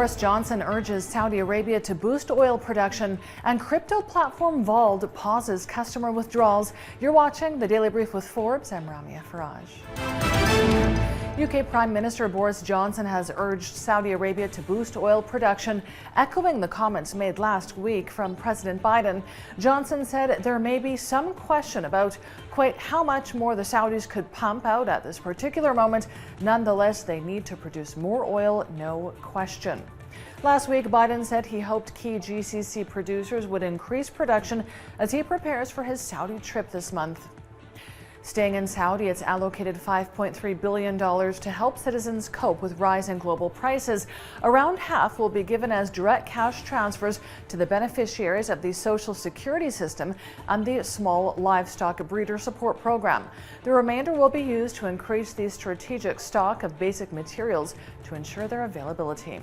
Boris Johnson urges Saudi Arabia to boost oil production, and crypto platform Vauld pauses customer withdrawals. You're watching the Daily Brief with Forbes. I'm Ramia Faraj. UK Prime Minister Boris Johnson has urged Saudi Arabia to boost oil production, echoing the comments made last week from President Biden. Johnson said there may be some question about, quite, how much more the Saudis could pump out at this particular moment. Nonetheless, they need to produce more oil, no question. Last week, Biden said he hoped key GCC producers would increase production as he prepares for his Saudi trip this month. Staying in Saudi, it's allocated $5.3 billion to help citizens cope with rising global prices. Around half will be given as direct cash transfers to the beneficiaries of the Social Security system and the Small Livestock Breeder Support Program. The remainder will be used to increase the strategic stock of basic materials to ensure their availability.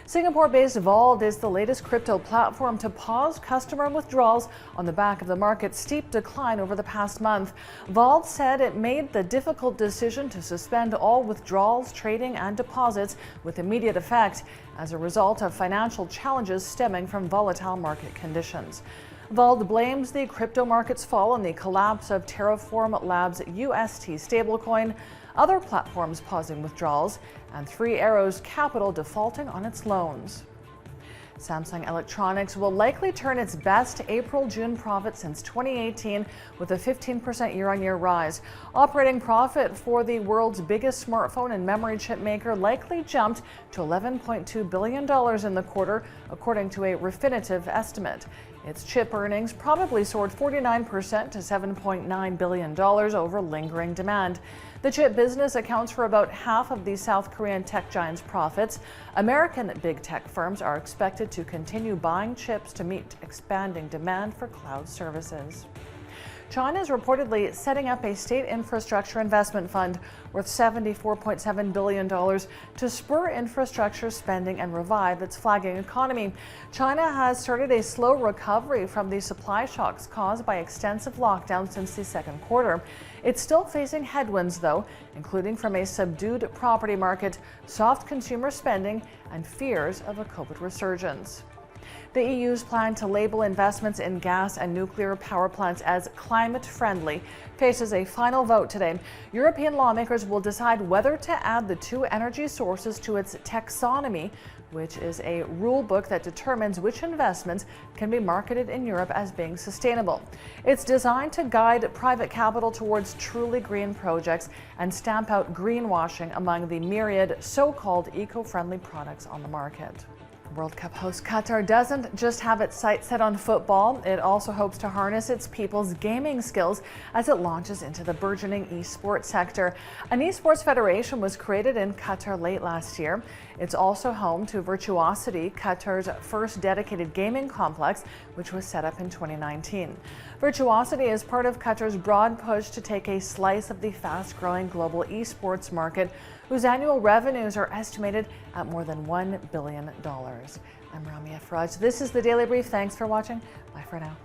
Singapore-based Vauld is the latest crypto platform to pause customer withdrawals on the back of the market's steep decline over the past month. Vauld said it made the difficult decision to suspend all withdrawals, trading, and deposits with immediate effect as a result of financial challenges stemming from volatile market conditions. Vauld blames the crypto market's fall on the collapse of Terraform Labs' UST stablecoin, other platforms pausing withdrawals, and Three Arrows Capital defaulting on its loans. Samsung Electronics will likely turn its best April-June profit since 2018 with a 15% year-on-year rise. Operating profit for the world's biggest smartphone and memory chip maker likely jumped to $11.2 billion in the quarter, according to a Refinitiv estimate. Its chip earnings probably soared 49% to $7.9 billion over lingering demand. The chip business accounts for about half of the South Korean tech giant's profits. American big tech firms are expected to continue buying chips to meet expanding demand for cloud services. China is reportedly setting up a state infrastructure investment fund worth $74.7 billion to spur infrastructure spending and revive its flagging economy. China has started a slow recovery from the supply shocks caused by extensive lockdowns since the second quarter. It's still facing headwinds, though, including from a subdued property market, soft consumer spending, and fears of a COVID resurgence. The EU's plan to label investments in gas and nuclear power plants as climate-friendly faces a final vote today. European lawmakers will decide whether to add the two energy sources to its taxonomy, which is a rule book that determines which investments can be marketed in Europe as being sustainable. It's designed to guide private capital towards truly green projects and stamp out greenwashing among the myriad so-called eco-friendly products on the market. World Cup host Qatar doesn't just have its sights set on football, it also hopes to harness its people's gaming skills as it launches into the burgeoning esports sector. An esports federation was created in Qatar late last year. It's also home to Virtuosity, Qatar's first dedicated gaming complex, which was set up in 2019. Virtuosity is part of Qatar's broad push to take a slice of the fast-growing global esports market, whose annual revenues are estimated at more than $1 billion. I'm Ramia Faraj. This is the Daily Brief. Thanks for watching. Bye for now.